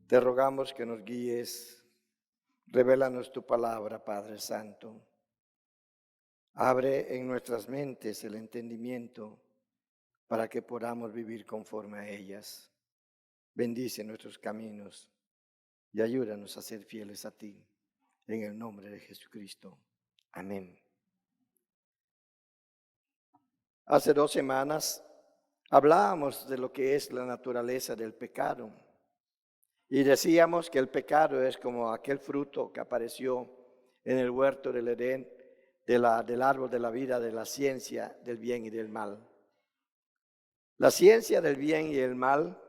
Te rogamos que nos guíes, revélanos tu palabra, Padre Santo. Abre en nuestras mentes el entendimiento para que podamos vivir conforme a ellas. Bendice nuestros caminos y ayúdanos a ser fieles a ti. En el nombre de Jesucristo. Amén. Hace 2 semanas hablábamos de lo que es la naturaleza del pecado. Y decíamos que el pecado es como aquel fruto que apareció en el huerto del Edén, del árbol de la vida, de la ciencia del bien y del mal. La ciencia del bien y del mal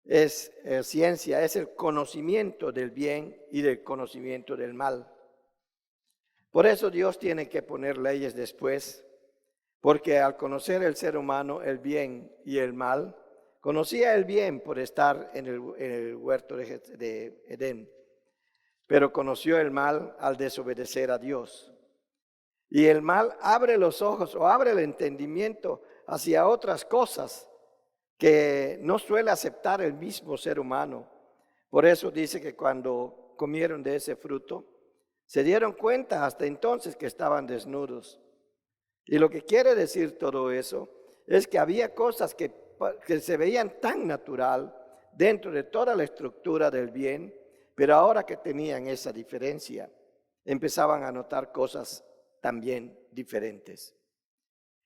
es el conocimiento del bien y del conocimiento del mal. Por eso Dios tiene que poner leyes después, porque al conocer el ser humano el bien y el mal, conocía el bien por estar en el huerto de Edén, pero conoció el mal al desobedecer a Dios. Y el mal abre los ojos o abre el entendimiento hacia otras cosas que no suele aceptar el mismo ser humano. Por eso dice que cuando comieron de ese fruto, se dieron cuenta hasta entonces que estaban desnudos. Y lo que quiere decir todo eso es que había cosas que se veían tan natural dentro de toda la estructura del bien, pero ahora que tenían esa diferencia, empezaban a notar cosas también diferentes.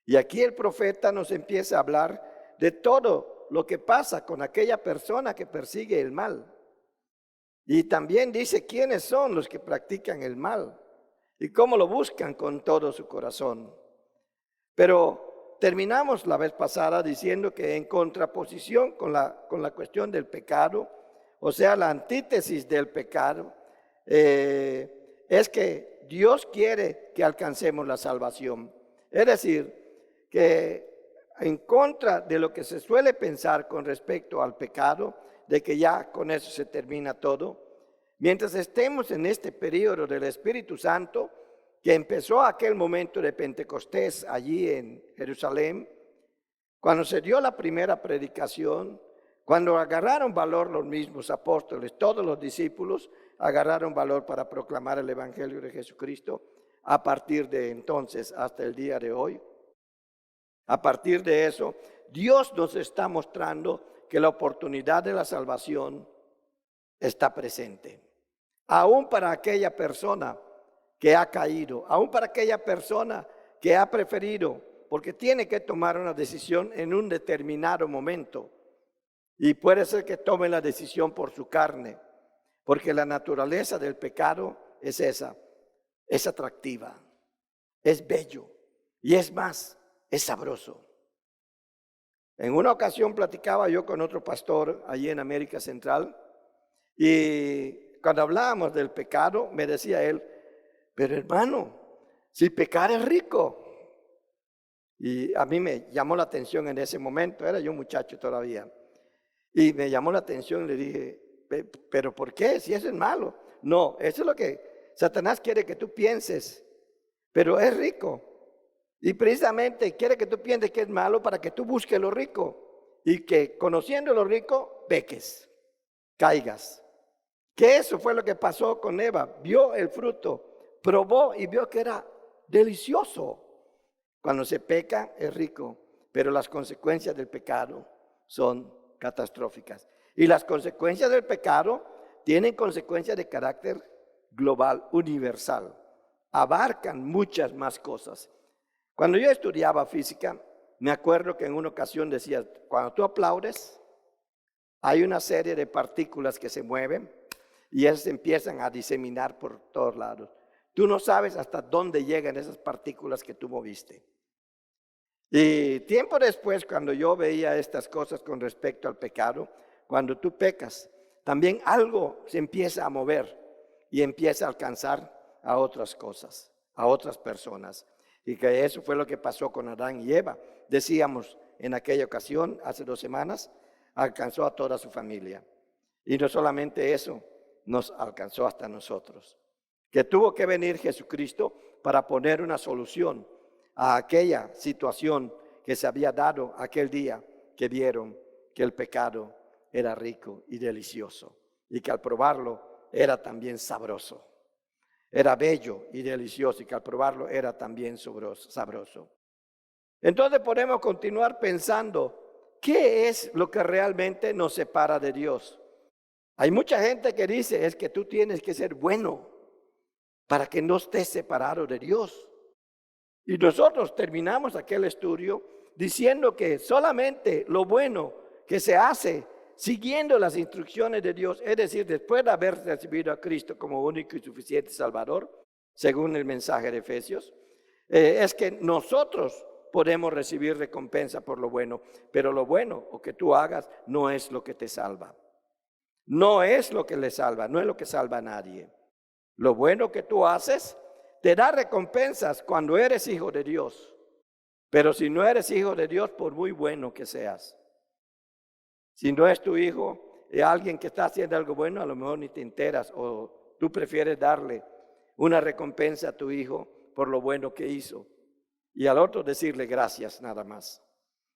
Y aquí el profeta nos empieza a hablar de todo lo que pasa con aquella persona que persigue el mal. Y también dice quiénes son los que practican el mal y cómo lo buscan con todo su corazón. Pero terminamos la vez pasada diciendo que en contraposición con la cuestión del pecado, o sea, la antítesis del pecado, es que Dios quiere que alcancemos la salvación. Es decir, que en contra de lo que se suele pensar con respecto al pecado, de que ya con eso se termina todo, mientras estemos en este periodo del Espíritu Santo, que empezó aquel momento de Pentecostés allí en Jerusalén, cuando se dio la primera predicación, cuando agarraron valor los mismos apóstoles, todos los discípulos agarraron valor para proclamar el Evangelio de Jesucristo, a partir de entonces hasta el día de hoy. A partir de eso, Dios nos está mostrando que la oportunidad de la salvación está presente, aún para aquella persona que ha caído, aún para aquella persona que ha preferido, porque tiene que tomar una decisión en un determinado momento. Y puede ser que tome la decisión por su carne, porque la naturaleza del pecado es esa, es atractiva, es bello y es más, es sabroso. En una ocasión platicaba yo con otro pastor allí en América Central y cuando hablábamos del pecado me decía él, pero hermano, si pecar es rico. Y a mí me llamó la atención en ese momento, era yo un muchacho todavía. Y me llamó la atención y le dije, pero ¿por qué? Si eso es malo. No, eso es lo que Satanás quiere que tú pienses, pero es rico. Y precisamente quiere que tú pienses que es malo para que tú busques lo rico y que conociendo lo rico, peques, caigas. Que eso fue lo que pasó con Eva. Vio el fruto, probó y vio que era delicioso. Cuando se peca es rico, pero las consecuencias del pecado son catastróficas. Y las consecuencias del pecado tienen consecuencias de carácter global, universal. Abarcan muchas más cosas. Cuando yo estudiaba física, me acuerdo que en una ocasión decía, cuando tú aplaudes, hay una serie de partículas que se mueven y esas empiezan a diseminar por todos lados. Tú no sabes hasta dónde llegan esas partículas que tú moviste. Y tiempo después, cuando yo veía estas cosas con respecto al pecado, cuando tú pecas, también algo se empieza a mover y empieza a alcanzar a otras cosas, a otras personas. Y que eso fue lo que pasó con Adán y Eva. Decíamos en aquella ocasión, hace 2 semanas, alcanzó a toda su familia. Y no solamente eso, nos alcanzó hasta nosotros. Que tuvo que venir Jesucristo para poner una solución a aquella situación que se había dado aquel día que vieron que el pecado era rico y delicioso y que al probarlo era también sabroso. Era bello y delicioso y que al probarlo era también sabroso. Entonces podemos continuar pensando, ¿qué es lo que realmente nos separa de Dios? Hay mucha gente que dice, es que tú tienes que ser bueno para que no estés separado de Dios. Y nosotros terminamos aquel estudio diciendo que solamente lo bueno que se hace siguiendo las instrucciones de Dios, es decir, después de haber recibido a Cristo como único y suficiente Salvador, según el mensaje de Efesios, es que nosotros podemos recibir recompensa por lo bueno, pero lo bueno o que tú hagas no es lo que te salva. No es lo que le salva, no es lo que salva a nadie. Lo bueno que tú haces te da recompensas cuando eres hijo de Dios. Pero si no eres hijo de Dios, por muy bueno que seas, si no es tu hijo, alguien que está haciendo algo bueno, a lo mejor ni te enteras o tú prefieres darle una recompensa a tu hijo por lo bueno que hizo y al otro decirle gracias nada más.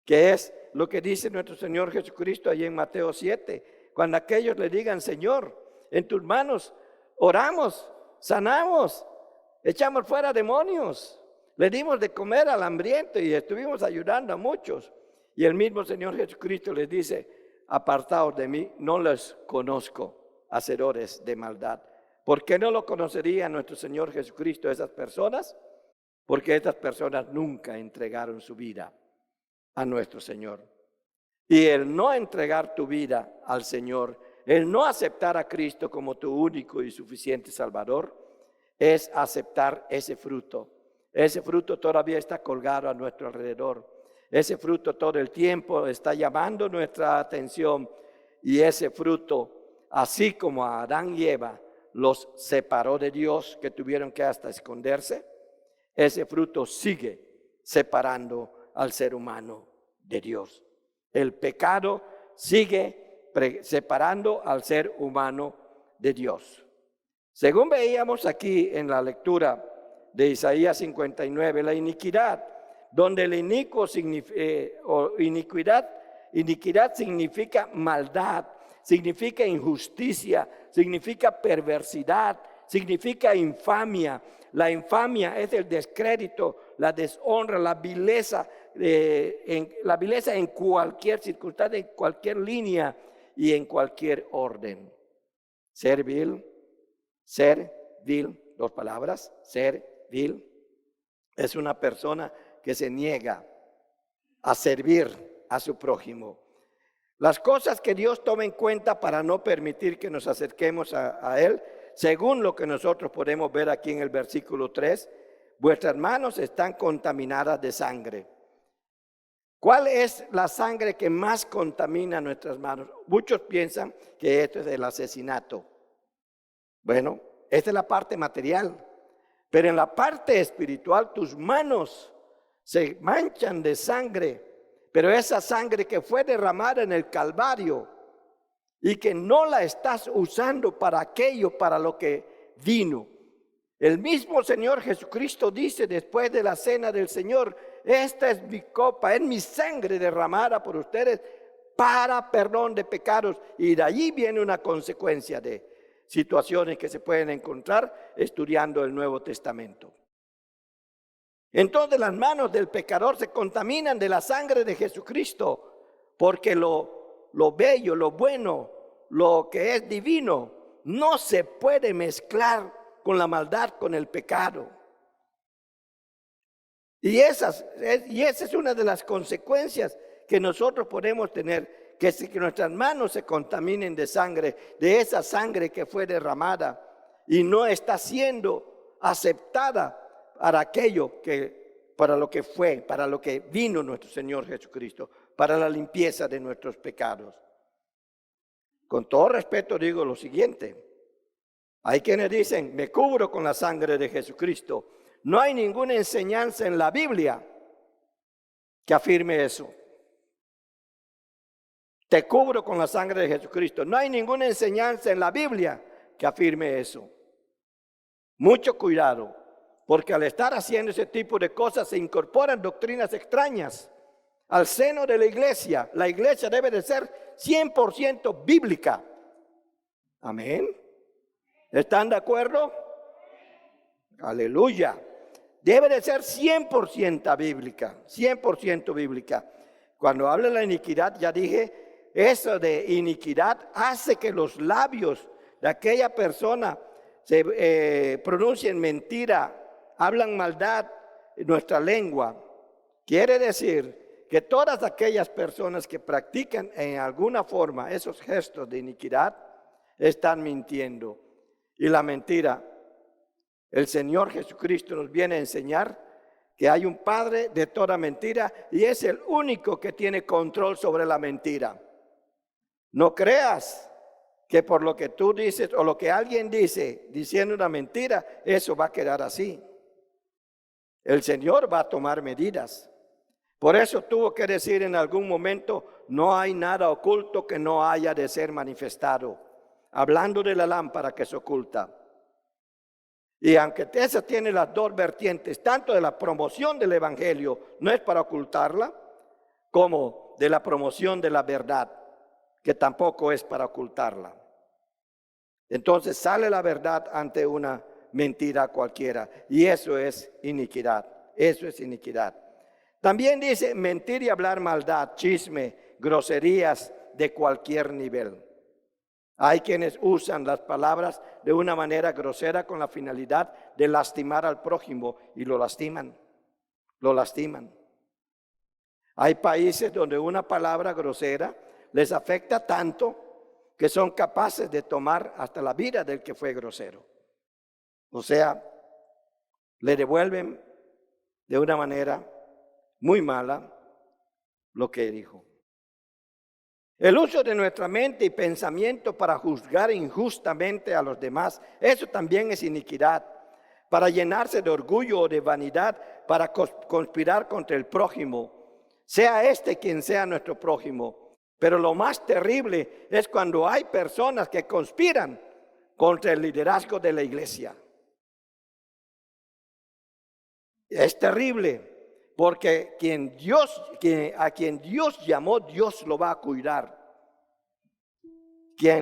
Que es lo que dice nuestro Señor Jesucristo ahí en Mateo 7. Cuando aquellos le digan, Señor, en tus manos oramos, sanamos, echamos fuera demonios, le dimos de comer al hambriento y estuvimos ayudando a muchos. Y el mismo Señor Jesucristo les dice, apartaos de mí, no les conozco, hacedores de maldad. ¿Por qué no lo conocería nuestro Señor Jesucristo a esas personas? Porque estas personas nunca entregaron su vida a nuestro Señor. Y el no entregar tu vida al Señor, el no aceptar a Cristo como tu único y suficiente Salvador, es aceptar ese fruto. Ese fruto todavía está colgado a nuestro alrededor. Ese fruto todo el tiempo está llamando nuestra atención. Y ese fruto, así como a Adán y Eva los separó de Dios, que tuvieron que hasta esconderse, ese fruto sigue separando al ser humano de Dios. El pecado sigue separando al ser humano de Dios. Según veíamos aquí en la lectura de Isaías 59, la iniquidad, donde el iniquidad significa maldad, significa injusticia, significa perversidad, significa infamia. La infamia es el descrédito, la deshonra, la vileza en cualquier circunstancia, en cualquier línea y en cualquier orden. Ser vil, dos palabras, ser vil, es una persona que se niega a servir a su prójimo. Las cosas que Dios toma en cuenta para no permitir que nos acerquemos a Él, según lo que nosotros podemos ver aquí en el versículo 3, vuestras manos están contaminadas de sangre. ¿Cuál es la sangre que más contamina nuestras manos? Muchos piensan que esto es el asesinato. Bueno, esta es la parte material, pero en la parte espiritual tus manos se manchan de sangre, pero esa sangre que fue derramada en el Calvario y que no la estás usando para aquello para lo que vino. El mismo Señor Jesucristo dice después de la cena del Señor, esta es mi copa, es mi sangre derramada por ustedes para perdón de pecados. Y de allí viene una consecuencia de situaciones que se pueden encontrar estudiando el Nuevo Testamento. Entonces las manos del pecador se contaminan de la sangre de Jesucristo, porque lo bello, lo bueno, lo que es divino, no se puede mezclar con la maldad, con el pecado. Y esa es una de las consecuencias que nosotros podemos tener, que nuestras manos se contaminen de sangre, de esa sangre que fue derramada y no está siendo aceptada para aquello para lo que fue, para lo que vino nuestro Señor Jesucristo, para la limpieza de nuestros pecados. Con todo respeto digo lo siguiente, hay quienes dicen, me cubro con la sangre de Jesucristo. No hay ninguna enseñanza en la Biblia que afirme eso. Te cubro con la sangre de Jesucristo. No hay ninguna enseñanza en la Biblia que afirme eso. Mucho cuidado, porque al estar haciendo ese tipo de cosas se incorporan doctrinas extrañas al seno de la iglesia. La iglesia debe de ser 100% bíblica. Amén. ¿Están de acuerdo? Aleluya. Debe de ser 100% bíblica, 100% bíblica. Cuando habla de la iniquidad, ya dije, eso de iniquidad hace que los labios de aquella persona se pronuncien mentira, hablan maldad en nuestra lengua. Quiere decir que todas aquellas personas que practican en alguna forma esos gestos de iniquidad están mintiendo. Y la mentira, el Señor Jesucristo nos viene a enseñar que hay un padre de toda mentira y es el único que tiene control sobre la mentira. No creas que por lo que tú dices o lo que alguien dice diciendo una mentira, eso va a quedar así. El Señor va a tomar medidas. Por eso tuvo que decir en algún momento, no hay nada oculto que no haya de ser manifestado, hablando de la lámpara que se oculta. Y aunque esa tiene las dos vertientes, tanto de la promoción del evangelio, no es para ocultarla, como de la promoción de la verdad, que tampoco es para ocultarla. Entonces sale la verdad ante una mentira cualquiera, y eso es iniquidad, eso es iniquidad. También dice mentir y hablar maldad, chisme, groserías de cualquier nivel. Hay quienes usan las palabras de una manera grosera con la finalidad de lastimar al prójimo y lo lastiman, lo lastiman. Hay países donde una palabra grosera les afecta tanto que son capaces de tomar hasta la vida del que fue grosero. O sea, le devuelven de una manera muy mala lo que dijo. El uso de nuestra mente y pensamiento para juzgar injustamente a los demás, eso también es iniquidad. Para llenarse de orgullo o de vanidad, para conspirar contra el prójimo, sea este quien sea nuestro prójimo. Pero lo más terrible es cuando hay personas que conspiran contra el liderazgo de la iglesia. Es terrible. Porque a quien Dios llamó, Dios lo va a cuidar.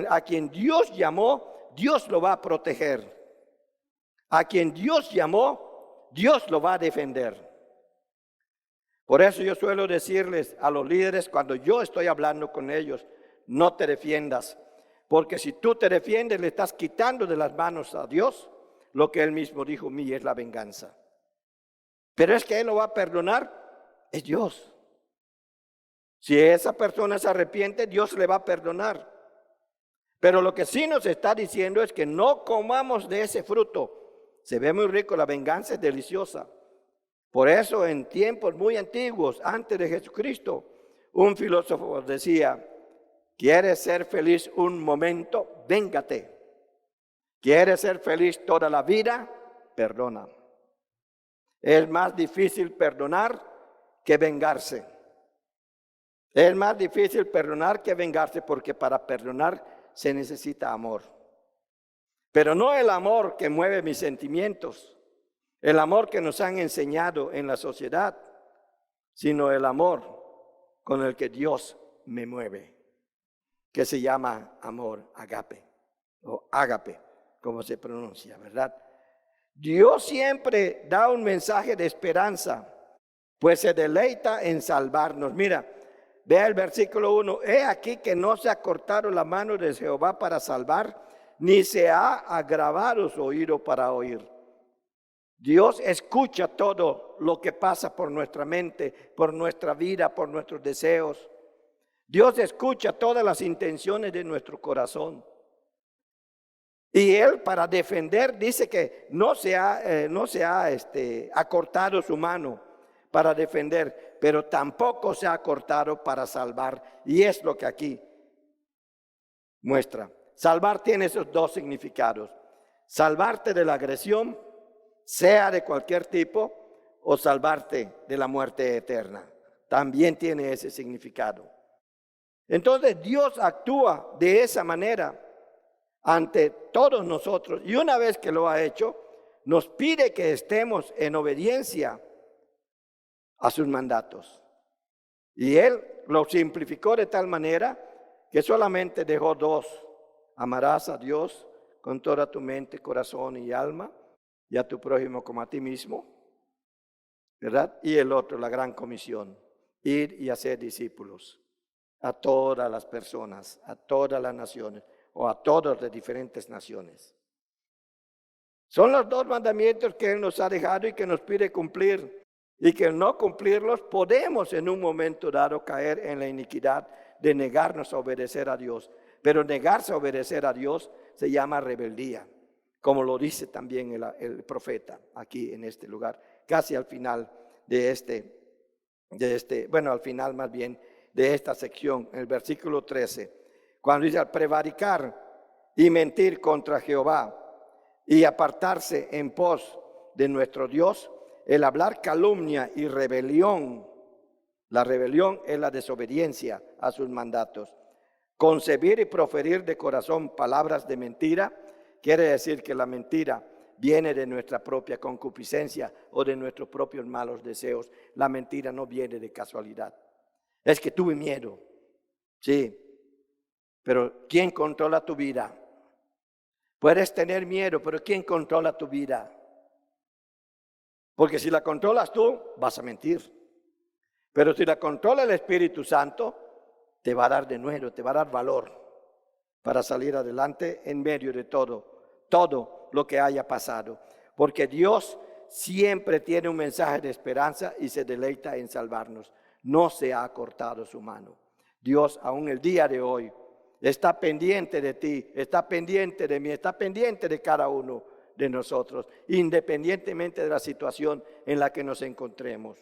A quien Dios llamó, Dios lo va a proteger. A quien Dios llamó, Dios lo va a defender. Por eso yo suelo decirles a los líderes cuando yo estoy hablando con ellos, no te defiendas. Porque si tú te defiendes, le estás quitando de las manos a Dios lo que Él mismo dijo, mía es la venganza. Pero es que Él lo va a perdonar, es Dios. Si esa persona se arrepiente, Dios le va a perdonar. Pero lo que sí nos está diciendo es que no comamos de ese fruto. Se ve muy rico, la venganza es deliciosa. Por eso en tiempos muy antiguos, antes de Jesucristo, un filósofo decía, ¿quieres ser feliz un momento? Véngate. ¿Quieres ser feliz toda la vida? Perdona. Es más difícil perdonar que vengarse. Es más difícil perdonar que vengarse porque para perdonar se necesita amor. Pero no el amor que mueve mis sentimientos, el amor que nos han enseñado en la sociedad, sino el amor con el que Dios me mueve, que se llama amor agape, o ágape, como se pronuncia, ¿verdad? Dios siempre da un mensaje de esperanza, pues se deleita en salvarnos. Mira, vea el versículo 1. He aquí que no se ha cortado la mano de Jehová para salvar, ni se ha agravado su oído para oír. Dios escucha todo lo que pasa por nuestra mente, por nuestra vida, por nuestros deseos. Dios escucha todas las intenciones de nuestro corazón. Y Él para defender dice que no se ha acortado su mano para defender, pero tampoco se ha acortado para salvar. Y es lo que aquí muestra. Salvar tiene esos dos significados. Salvarte de la agresión, sea de cualquier tipo, o salvarte de la muerte eterna. También tiene ese significado. Entonces Dios actúa de esa manera ante todos nosotros, y una vez que lo ha hecho, nos pide que estemos en obediencia a sus mandatos. Y Él lo simplificó de tal manera que solamente dejó dos amarás a Dios con toda tu mente, corazón y alma, y a tu prójimo como a ti mismo, ¿verdad? Y el otro, la gran comisión, ir y hacer discípulos a todas las personas, a todas las naciones, o a todos de diferentes naciones. Son los dos mandamientos que Él nos ha dejado y que nos pide cumplir, y que al no cumplirlos podemos en un momento dado caer en la iniquidad de negarnos a obedecer a Dios. Pero negarse a obedecer a Dios se llama rebeldía, como lo dice también el profeta aquí en este lugar, casi al final al final más bien de esta sección, en el versículo 13, cuando dice: al prevaricar y mentir contra Jehová y apartarse en pos de nuestro Dios, el hablar calumnia y rebelión. La rebelión es la desobediencia a sus mandatos. Concebir y proferir de corazón palabras de mentira, quiere decir que la mentira viene de nuestra propia concupiscencia o de nuestros propios malos deseos. La mentira no viene de casualidad. Es que tuve miedo, sí, pero ¿quién controla tu vida? Puedes tener miedo, pero ¿quién controla tu vida? Porque si la controlas tú, vas a mentir. Pero si la controla el Espíritu Santo, te va a dar de nuevo, te va a dar valor para salir adelante en medio de todo lo que haya pasado. Porque Dios siempre tiene un mensaje de esperanza y se deleita en salvarnos. No se ha cortado su mano. Dios, aún el día de hoy, está pendiente de ti, está pendiente de mí, está pendiente de cada uno de nosotros, independientemente de la situación en la que nos encontremos.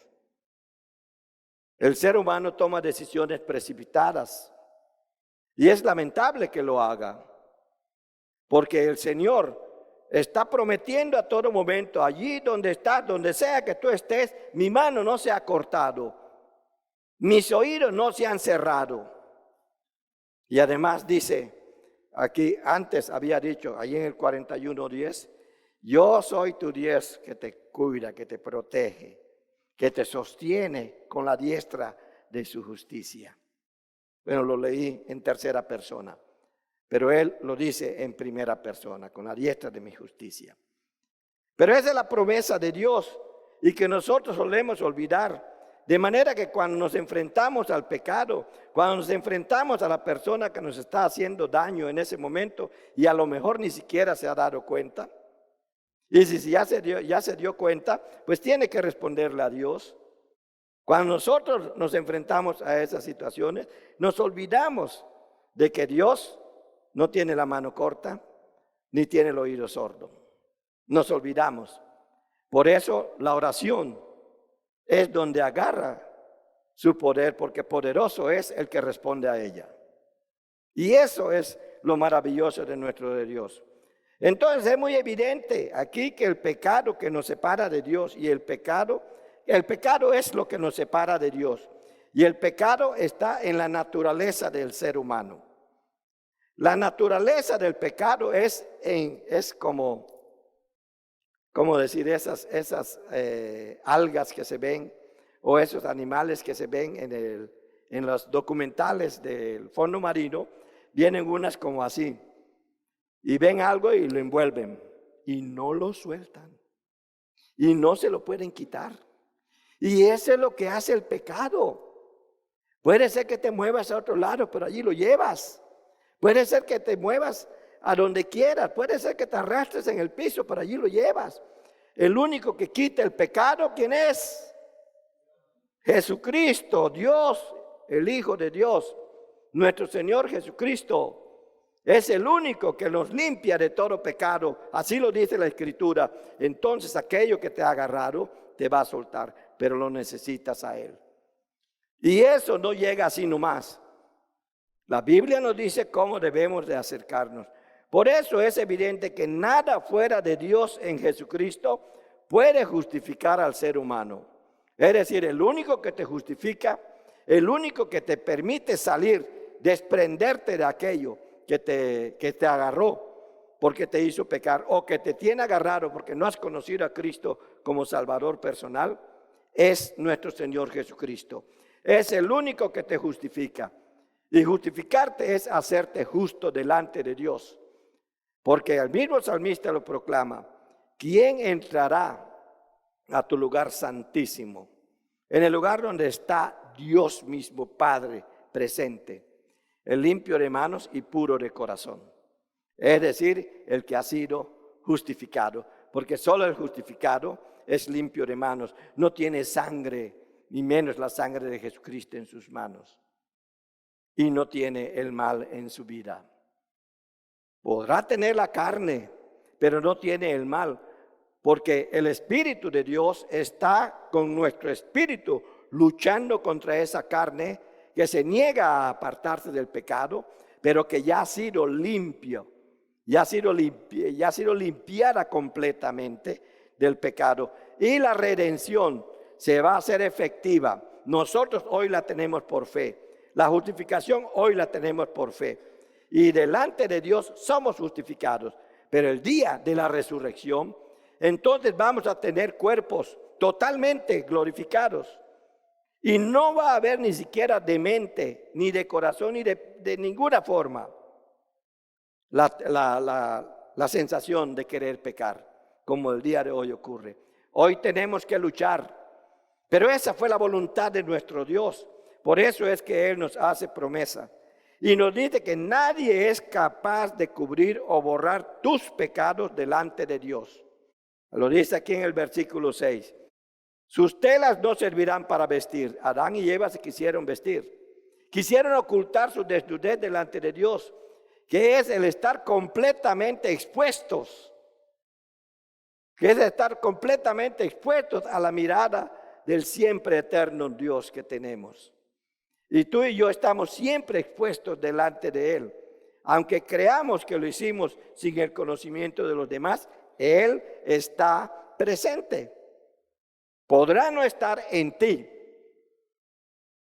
El ser humano toma decisiones precipitadas y es lamentable que lo haga, porque el Señor está prometiendo a todo momento: allí donde estás, donde sea que tú estés, mi mano no se ha cortado, mis oídos no se han cerrado. Y además dice, aquí antes había dicho, allí en el 41:10, yo soy tu Dios que te cuida, que te protege, que te sostiene con la diestra de su justicia. Bueno, lo leí en tercera persona, pero Él lo dice en primera persona, con la diestra de mi justicia. Pero esa es la promesa de Dios y que nosotros solemos olvidar. De manera que cuando nos enfrentamos al pecado, cuando nos enfrentamos a la persona que nos está haciendo daño en ese momento y a lo mejor ni siquiera se ha dado cuenta, y si ya se dio cuenta, pues tiene que responderle a Dios. Cuando nosotros nos enfrentamos a esas situaciones, nos olvidamos de que Dios no tiene la mano corta, ni tiene el oído sordo. Nos olvidamos. Por eso la oración es donde agarra su poder, porque poderoso es el que responde a ella. Y eso es lo maravilloso de nuestro Dios. Entonces es muy evidente aquí que el pecado que nos separa de Dios y el pecado es lo que nos separa de Dios. Y el pecado está en la naturaleza del ser humano. La naturaleza del pecado es como decir esas algas que se ven o esos animales que se ven en los documentales del fondo marino. Vienen unas como así y ven algo y lo envuelven y no lo sueltan y no se lo pueden quitar. Y eso es lo que hace el pecado. Puede ser que te muevas a otro lado, pero allí lo llevas. Puede ser que te muevas a donde quieras. Puede ser que te arrastres en el piso, pero allí lo llevas. El único que quita el pecado, ¿quién es? Jesucristo, Dios, el Hijo de Dios, nuestro Señor Jesucristo. Es el único que nos limpia de todo pecado. Así lo dice la Escritura. Entonces aquello que te ha agarrado te va a soltar, pero lo necesitas a Él. Y eso no llega así nomás. La Biblia nos dice cómo debemos de acercarnos. Por eso es evidente que nada fuera de Dios en Jesucristo puede justificar al ser humano. Es decir, el único que te justifica, el único que te permite salir, desprenderte de aquello que te agarró porque te hizo pecar, o que te tiene agarrado porque no has conocido a Cristo como Salvador personal, es nuestro Señor Jesucristo. Es el único que te justifica. Y justificarte es hacerte justo delante de Dios. Porque el mismo salmista lo proclama. ¿Quién entrará a tu lugar santísimo? En el lugar donde está Dios mismo, Padre, presente. El limpio de manos y puro de corazón. Es decir, el que ha sido justificado. Porque solo el justificado es limpio de manos. No tiene sangre, ni menos la sangre de Jesucristo en sus manos. Y no tiene el mal en su vida. Podrá tener la carne, pero no tiene el mal, porque el Espíritu de Dios está con nuestro espíritu luchando contra esa carne que se niega a apartarse del pecado, pero que ya ha sido limpio, ya ha sido limpiada completamente del pecado. Y la redención se va a hacer efectiva. Nosotros hoy la tenemos por fe. La justificación hoy la tenemos por fe. Y delante de Dios somos justificados. Pero el día de la resurrección, entonces vamos a tener cuerpos totalmente glorificados. Y no va a haber ni siquiera de mente, ni de corazón, ni de ninguna forma la sensación de querer pecar, como el día de hoy ocurre. Hoy tenemos que luchar. Pero esa fue la voluntad de nuestro Dios. Por eso es que Él nos hace promesa. Y nos dice que nadie es capaz de cubrir o borrar tus pecados delante de Dios. Lo dice aquí en el versículo 6. Sus telas no servirán para vestir. Adán y Eva se quisieron vestir. Quisieron ocultar su desnudez delante de Dios, que es el estar completamente expuestos. Que es estar completamente expuestos a la mirada del siempre eterno Dios que tenemos. Y tú y yo estamos siempre expuestos delante de Él. Aunque creamos que lo hicimos sin el conocimiento de los demás, Él está presente. Podrá no estar en ti,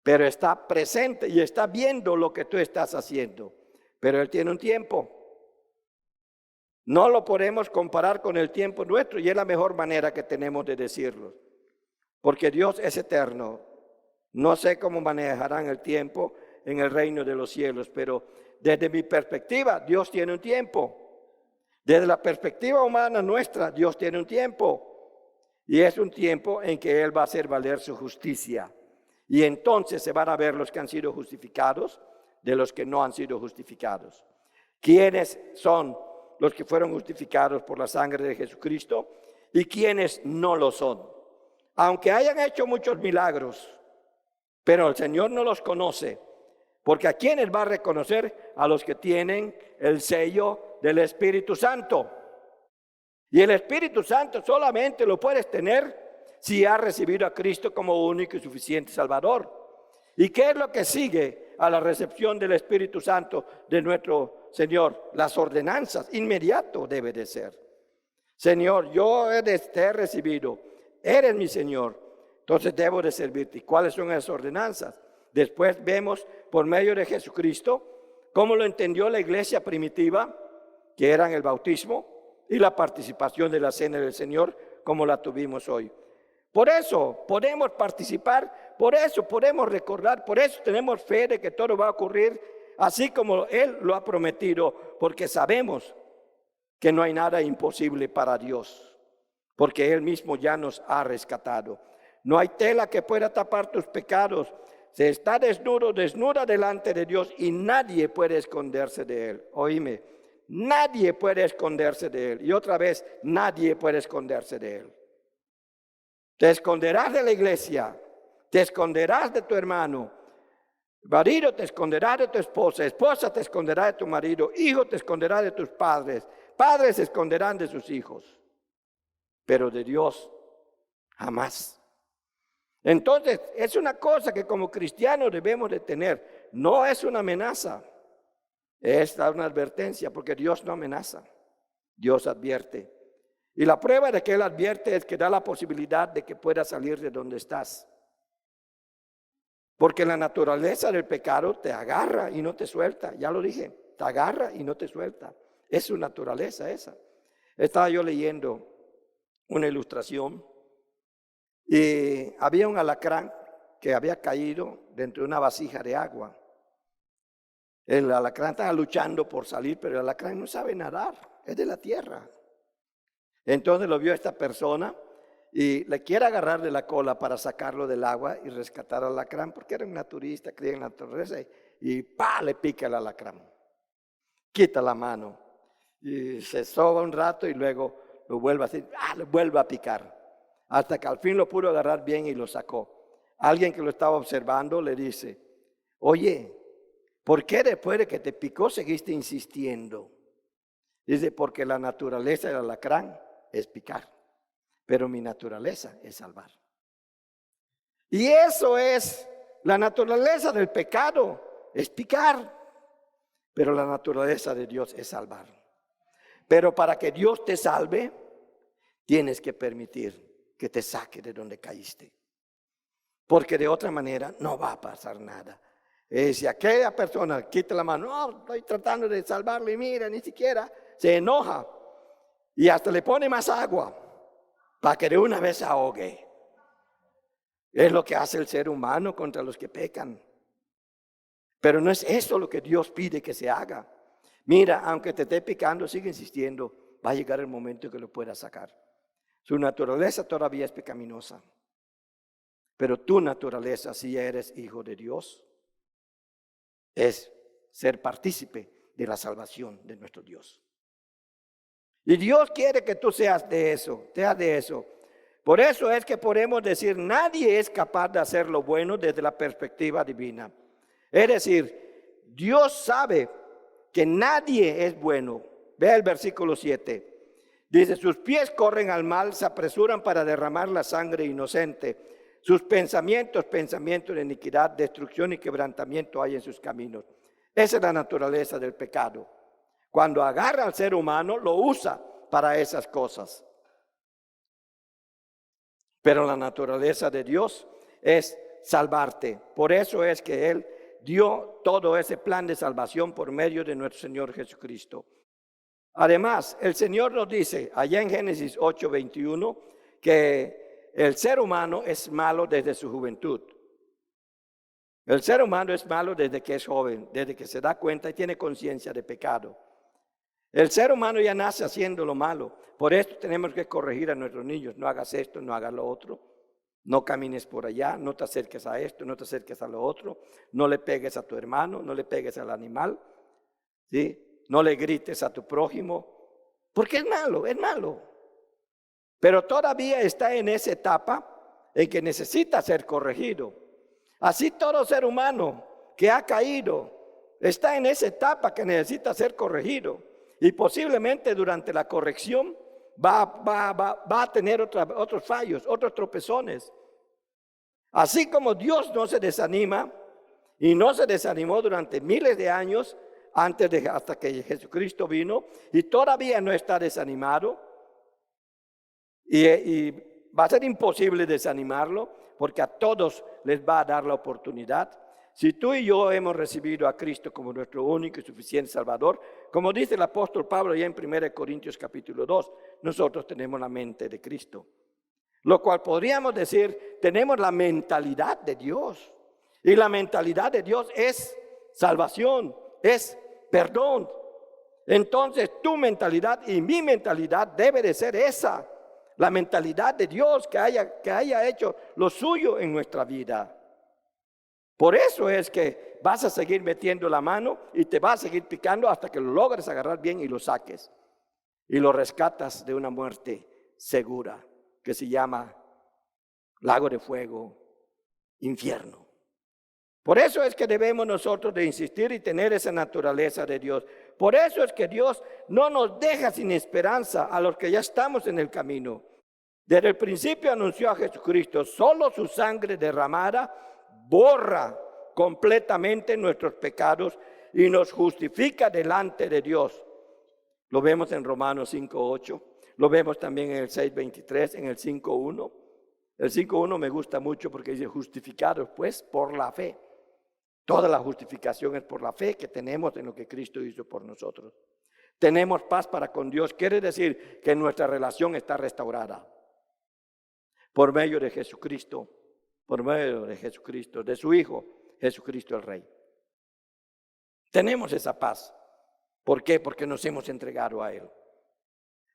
pero está presente y está viendo lo que tú estás haciendo. Pero Él tiene un tiempo. No lo podemos comparar con el tiempo nuestro y es la mejor manera que tenemos de decirlo. Porque Dios es eterno. No sé cómo manejarán el tiempo en el reino de los cielos, pero desde mi perspectiva, Dios tiene un tiempo. Desde la perspectiva humana nuestra, Dios tiene un tiempo. Y es un tiempo en que Él va a hacer valer su justicia. Y entonces se van a ver los que han sido justificados de los que no han sido justificados. ¿Quiénes son los que fueron justificados por la sangre de Jesucristo y quiénes no lo son? Aunque hayan hecho muchos milagros, pero el Señor no los conoce, porque ¿a quiénes va a reconocer? A los que tienen el sello del Espíritu Santo. Y el Espíritu Santo solamente lo puedes tener si has recibido a Cristo como único y suficiente Salvador. ¿Y qué es lo que sigue a la recepción del Espíritu Santo de nuestro Señor? Las ordenanzas, inmediato debe de ser. Señor, yo te he recibido, eres mi Señor. Entonces debo de servirte. ¿Y cuáles son esas ordenanzas? Después vemos por medio de Jesucristo cómo lo entendió la iglesia primitiva, que eran el bautismo y la participación de la cena del Señor, como la tuvimos hoy. Por eso podemos participar, por eso podemos recordar, por eso tenemos fe de que todo va a ocurrir así como Él lo ha prometido, porque sabemos que no hay nada imposible para Dios, porque Él mismo ya nos ha rescatado. No hay tela que pueda tapar tus pecados. Se está desnudo, desnuda delante de Dios y nadie puede esconderse de Él. Oíme, nadie puede esconderse de Él. Y otra vez, nadie puede esconderse de Él. Te esconderás de la iglesia, te esconderás de tu hermano. Marido te esconderá de tu esposa, esposa te esconderá de tu marido, hijo te esconderá de tus padres, padres se esconderán de sus hijos. Pero de Dios, jamás. Entonces, es una cosa que como cristianos debemos de tener. No es una amenaza, es una advertencia, porque Dios no amenaza, Dios advierte. Y la prueba de que Él advierte es que da la posibilidad de que puedas salir de donde estás. Porque la naturaleza del pecado te agarra y no te suelta, ya lo dije, te agarra y no te suelta. Es su naturaleza esa. Estaba yo leyendo una ilustración. Y había un alacrán que había caído dentro de una vasija de agua. El alacrán está luchando por salir, pero el alacrán no sabe nadar, es de la tierra. Entonces lo vio esta persona y le quiere agarrar de la cola para sacarlo del agua y rescatar al alacrán, porque era un naturista, creía en la naturaleza, y le pica el alacrán. Quita la mano y se soba un rato y luego lo vuelve a hacer, le vuelve a picar, hasta que al fin lo pudo agarrar bien y lo sacó. Alguien que lo estaba observando le dice, oye, ¿por qué después de que te picó seguiste insistiendo? Dice, porque la naturaleza del alacrán es picar, pero mi naturaleza es salvar. Y eso es la naturaleza del pecado, es picar, pero la naturaleza de Dios es salvar. Pero para que Dios te salve, tienes que permitir que te saque de donde caíste, porque de otra manera no va a pasar nada. Si aquella persona quita la mano, no, estoy tratando de salvarle, mira, ni siquiera se enoja y hasta le pone más agua para que de una vez se ahogue. Es lo que hace el ser humano contra los que pecan. Pero no es eso lo que Dios pide que se haga. Mira, aunque te esté picando, sigue insistiendo, va a llegar el momento que lo puedas sacar. Su naturaleza todavía es pecaminosa, pero tu naturaleza, si eres hijo de Dios, es ser partícipe de la salvación de nuestro Dios. Y Dios quiere que tú seas de eso, seas de eso. Por eso es que podemos decir, nadie es capaz de hacer lo bueno desde la perspectiva divina. Es decir, Dios sabe que nadie es bueno. Vea el versículo 7. Dice, sus pies corren al mal, se apresuran para derramar la sangre inocente. Sus pensamientos de iniquidad, destrucción y quebrantamiento hay en sus caminos. Esa es la naturaleza del pecado. Cuando agarra al ser humano, lo usa para esas cosas. Pero la naturaleza de Dios es salvarte. Por eso es que Él dio todo ese plan de salvación por medio de nuestro Señor Jesucristo. Además, el Señor nos dice allá en Génesis 8:21 que el ser humano es malo desde su juventud. El ser humano es malo desde que es joven, desde que se da cuenta y tiene conciencia de pecado. El ser humano ya nace haciendo lo malo. Por esto tenemos que corregir a nuestros niños. No hagas esto, no hagas lo otro. No camines por allá, no te acerques a esto, no te acerques a lo otro. No le pegues a tu hermano, no le pegues al animal. ¿Sí? No le grites a tu prójimo. Porque es malo, es malo. Pero todavía está en esa etapa en que necesita ser corregido. Así todo ser humano que ha caído está en esa etapa que necesita ser corregido. Y posiblemente durante la corrección va a tener otros fallos, otros tropezones. Así como Dios no se desanima y no se desanimó durante miles de años hasta que Jesucristo vino y todavía no está desanimado y va a ser imposible desanimarlo porque a todos les va a dar la oportunidad. Si tú y yo hemos recibido a Cristo como nuestro único y suficiente Salvador, como dice el apóstol Pablo ya en 1 Corintios capítulo 2, nosotros tenemos la mente de Cristo. Lo cual podríamos decir, tenemos la mentalidad de Dios. Y la mentalidad de Dios es salvación, es perdón. Entonces tu mentalidad y mi mentalidad debe de ser esa. La mentalidad de Dios que haya hecho lo suyo en nuestra vida. Por eso es que vas a seguir metiendo la mano y te vas a seguir picando hasta que lo logres agarrar bien y lo saques. Y lo rescatas de una muerte segura que se llama lago de fuego, infierno. Por eso es que debemos nosotros de insistir y tener esa naturaleza de Dios. Por eso es que Dios no nos deja sin esperanza a los que ya estamos en el camino. Desde el principio anunció a Jesucristo, solo su sangre derramada borra completamente nuestros pecados y nos justifica delante de Dios. Lo vemos en Romanos 5:8, lo vemos también en el 6:23, en el 5:1. El 5:1 me gusta mucho porque dice justificados pues por la fe. Toda la justificación es por la fe que tenemos en lo que Cristo hizo por nosotros. Tenemos paz para con Dios, quiere decir que nuestra relación está restaurada por medio de Jesucristo. Por medio de Jesucristo, de su Hijo, Jesucristo el Rey. Tenemos esa paz. ¿Por qué? Porque nos hemos entregado a Él.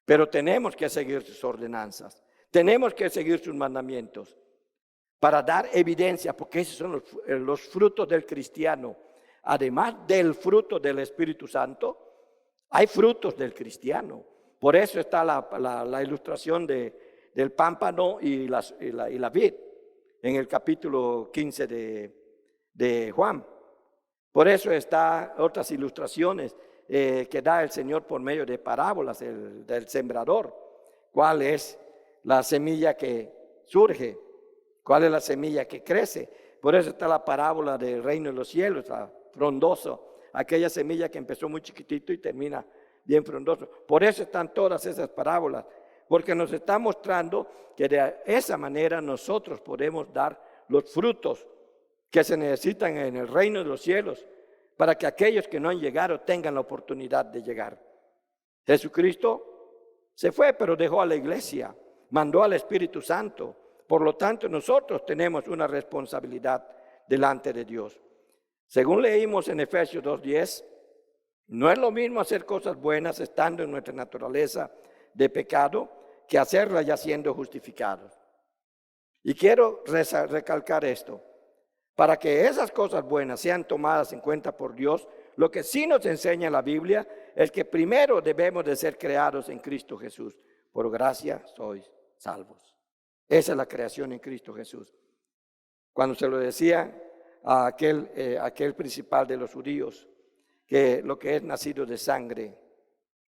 Pero tenemos que seguir sus ordenanzas. Tenemos que seguir sus mandamientos para dar evidencia, porque esos son los frutos del cristiano. Además del fruto del Espíritu Santo, hay frutos del cristiano. Por eso está la ilustración del pámpano y la vid en el capítulo 15 de Juan. Por eso está otras ilustraciones que da el Señor por medio de parábolas del sembrador. ¿Cuál es la semilla que surge? ¿Cuál es la semilla que crece? Por eso está la parábola del reino de los cielos, la frondoso, aquella semilla que empezó muy chiquitito y termina bien frondoso. Por eso están todas esas parábolas, porque nos está mostrando que de esa manera nosotros podemos dar los frutos que se necesitan en el reino de los cielos para que aquellos que no han llegado tengan la oportunidad de llegar. Jesucristo se fue, pero dejó a la iglesia, mandó al Espíritu Santo. Por lo tanto, nosotros tenemos una responsabilidad delante de Dios. Según leímos en Efesios 2:10, no es lo mismo hacer cosas buenas estando en nuestra naturaleza de pecado que hacerlas ya siendo justificados. Y quiero recalcar esto. Para que esas cosas buenas sean tomadas en cuenta por Dios, lo que sí nos enseña la Biblia es que primero debemos de ser creados en Cristo Jesús. Por gracia sois salvos. Esa es la creación en Cristo Jesús. Cuando se lo decía a aquel principal de los judíos, que lo que es nacido de sangre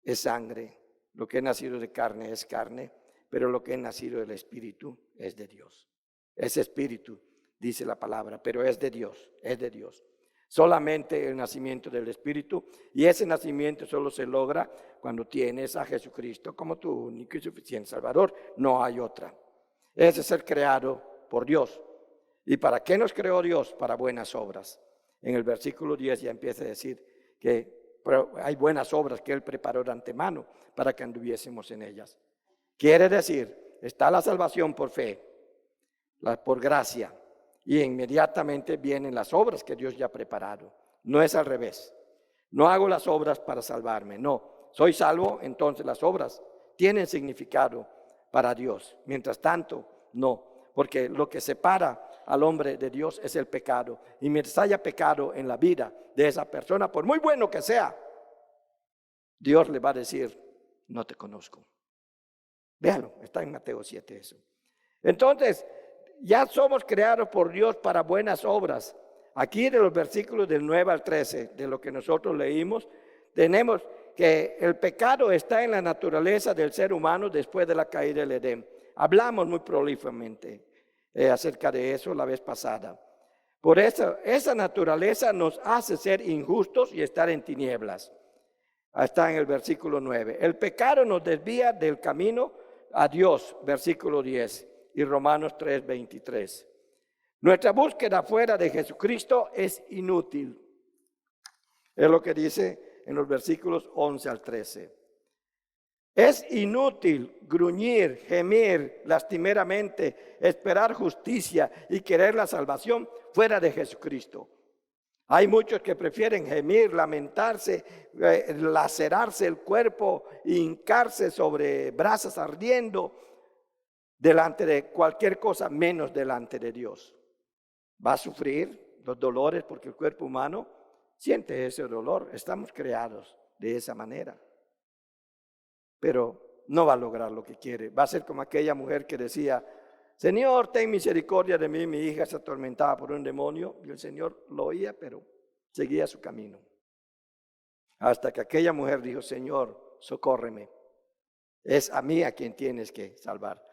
es sangre, lo que es nacido de carne es carne, pero lo que es nacido del Espíritu es de Dios. Es Espíritu, dice la palabra, pero es de Dios, es de Dios. Solamente el nacimiento del Espíritu, y ese nacimiento solo se logra cuando tienes a Jesucristo como tu único y suficiente Salvador. No hay otra. Ese es ser creado por Dios. ¿Y para qué nos creó Dios? Para buenas obras. En el versículo 10 ya empieza a decir que hay buenas obras que Él preparó de antemano para que anduviésemos en ellas. Quiere decir, está la salvación por fe, por gracia, y inmediatamente vienen las obras que Dios ya ha preparado. No es al revés. No hago las obras para salvarme, no. Soy salvo, entonces las obras tienen significado para Dios. Mientras tanto, no. Porque lo que separa al hombre de Dios es el pecado. Y mientras haya pecado en la vida de esa persona, por muy bueno que sea, Dios le va a decir, no te conozco. Véanlo, está en Mateo 7 eso. Entonces, ya somos creados por Dios para buenas obras. Aquí de los versículos del 9 al 13, de lo que nosotros leímos, tenemos que el pecado está en la naturaleza del ser humano después de la caída del Edén. Hablamos muy prolíficamente acerca de eso la vez pasada. Por eso, esa naturaleza nos hace ser injustos y estar en tinieblas. Está en el versículo 9. El pecado nos desvía del camino a Dios, versículo 10. Y Romanos 3:23. Nuestra búsqueda fuera de Jesucristo es inútil. Es lo que dice en los versículos 11 al 13. Es inútil gruñir, gemir lastimeramente, esperar justicia y querer la salvación fuera de Jesucristo. Hay muchos que prefieren gemir, lamentarse, lacerarse el cuerpo, hincarse sobre brasas ardiendo delante de cualquier cosa menos delante de Dios. Va a sufrir los dolores porque el cuerpo humano siente ese dolor. Estamos creados de esa manera. Pero no va a lograr lo que quiere. Va a ser como aquella mujer que decía, Señor, ten misericordia de mí, mi hija se atormentaba por un demonio. Y el Señor lo oía, pero seguía su camino. Hasta que aquella mujer dijo, Señor, socórreme. Es a mí a quien tienes que salvar.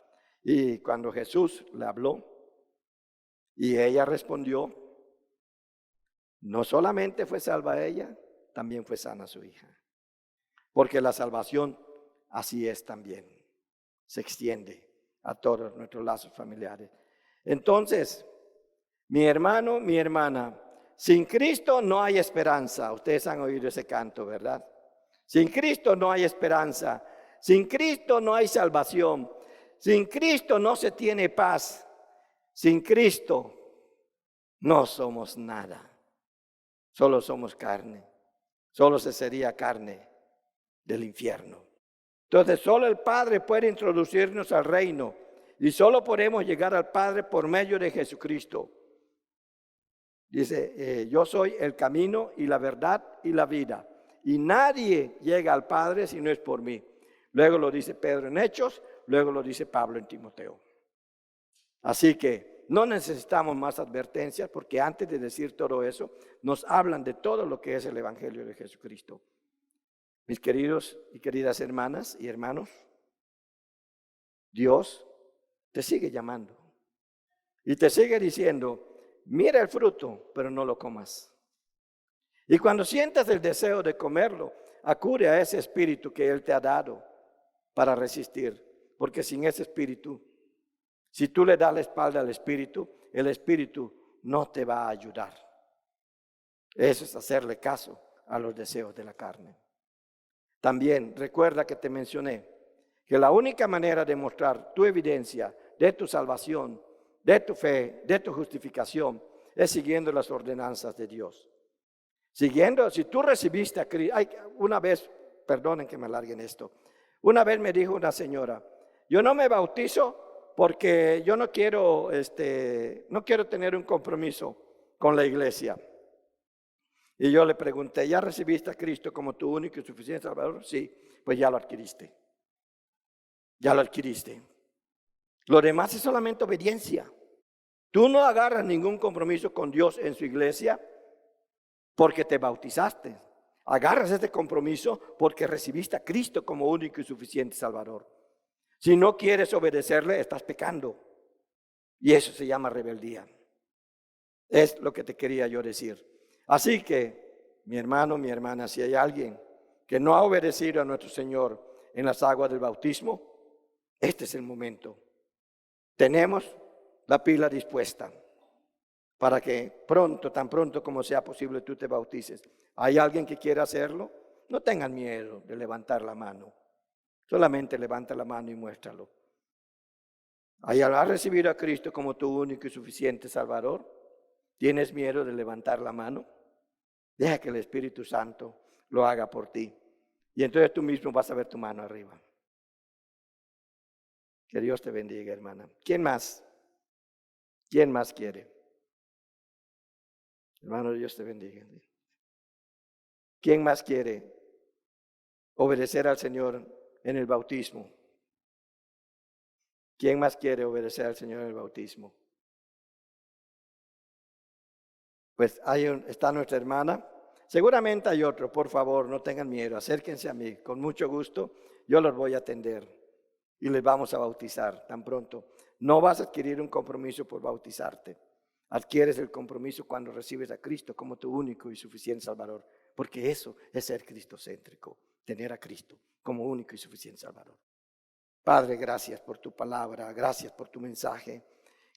Y cuando Jesús le habló y ella respondió, no solamente fue salva ella, también fue sana su hija. Porque la salvación así es también, se extiende a todos nuestros lazos familiares. Entonces, mi hermano, mi hermana, sin Cristo no hay esperanza. Ustedes han oído ese canto, ¿verdad? Sin Cristo no hay esperanza. Sin Cristo no hay salvación. Sin Cristo no se tiene paz. Sin Cristo no somos nada. Solo somos carne. solo se sería carne del infierno. Entonces solo el Padre puede introducirnos al reino y solo podemos llegar al Padre por medio de Jesucristo. Dice, yo soy el camino y la verdad y la vida. Y nadie llega al Padre si no es por mí. Luego lo dice Pedro en Hechos, luego lo dice Pablo en Timoteo. Así que no necesitamos más advertencias porque antes de decir todo eso, nos hablan de todo lo que es el Evangelio de Jesucristo. Mis queridos y queridas hermanas y hermanos, Dios te sigue llamando y te sigue diciendo, mira el fruto, pero no lo comas. Y cuando sientas el deseo de comerlo, acude a ese espíritu que Él te ha dado para resistir, porque sin ese espíritu, si tú le das la espalda al espíritu, el espíritu no te va a ayudar. Eso es hacerle caso a los deseos de la carne. También recuerda que te mencioné que la única manera de mostrar tu evidencia de tu salvación, de tu fe, de tu justificación, es siguiendo las ordenanzas de Dios. Siguiendo, si tú recibiste a Cristo, una vez, perdonen que me alarguen esto, una vez me dijo una señora, yo no me bautizo porque yo no quiero tener un compromiso con la iglesia. Y yo le pregunté, ¿ya recibiste a Cristo como tu único y suficiente Salvador? Sí, pues ya lo adquiriste. Ya lo adquiriste. Lo demás es solamente obediencia. Tú no agarras ningún compromiso con Dios en su iglesia porque te bautizaste. Agarras este compromiso porque recibiste a Cristo como único y suficiente Salvador. Si no quieres obedecerle, estás pecando. Y eso se llama rebeldía. Es lo que te quería yo decir. Así que, mi hermano, mi hermana, si hay alguien que no ha obedecido a nuestro Señor en las aguas del bautismo, este es el momento. Tenemos la pila dispuesta para que pronto, tan pronto como sea posible, tú te bautices. ¿Hay alguien que quiera hacerlo? No tengan miedo de levantar la mano. Solamente levanta la mano y muéstralo. ¿Has recibido a Cristo como tu único y suficiente Salvador? ¿Tienes miedo de levantar la mano? Deja que el Espíritu Santo lo haga por ti. Y entonces tú mismo vas a ver tu mano arriba. Que Dios te bendiga, hermana. ¿Quién más? ¿Quién más quiere? Hermano, Dios te bendiga. ¿Quién más quiere obedecer al Señor en el bautismo? ¿Quién más quiere obedecer al Señor en el bautismo? Pues está nuestra hermana. Seguramente hay otro. Por favor, no tengan miedo. Acérquense a mí. Con mucho gusto, yo los voy a atender y les vamos a bautizar tan pronto. No vas a adquirir un compromiso por bautizarte. Adquieres el compromiso cuando recibes a Cristo como tu único y suficiente Salvador. Porque eso es ser cristocéntrico. Tener a Cristo como único y suficiente Salvador. Padre, gracias por tu palabra. Gracias por tu mensaje.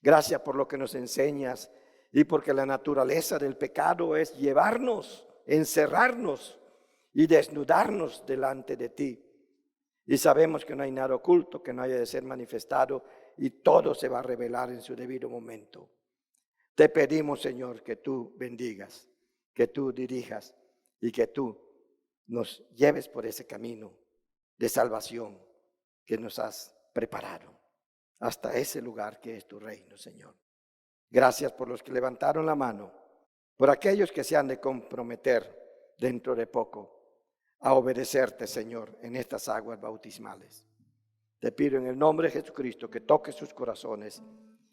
Gracias por lo que nos enseñas. Y porque la naturaleza del pecado es llevarnos, encerrarnos y desnudarnos delante de ti. Y sabemos que no hay nada oculto que no haya de ser manifestado y todo se va a revelar en su debido momento. Te pedimos, Señor, que tú bendigas, que tú dirijas y que tú nos lleves por ese camino de salvación que nos has preparado hasta ese lugar que es tu reino, Señor. Gracias por los que levantaron la mano, por aquellos que se han de comprometer dentro de poco a obedecerte, Señor, en estas aguas bautismales. Te pido en el nombre de Jesucristo que toques sus corazones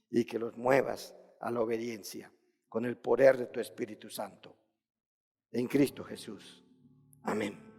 y que los muevas a la obediencia con el poder de tu Espíritu Santo. En Cristo Jesús. Amén.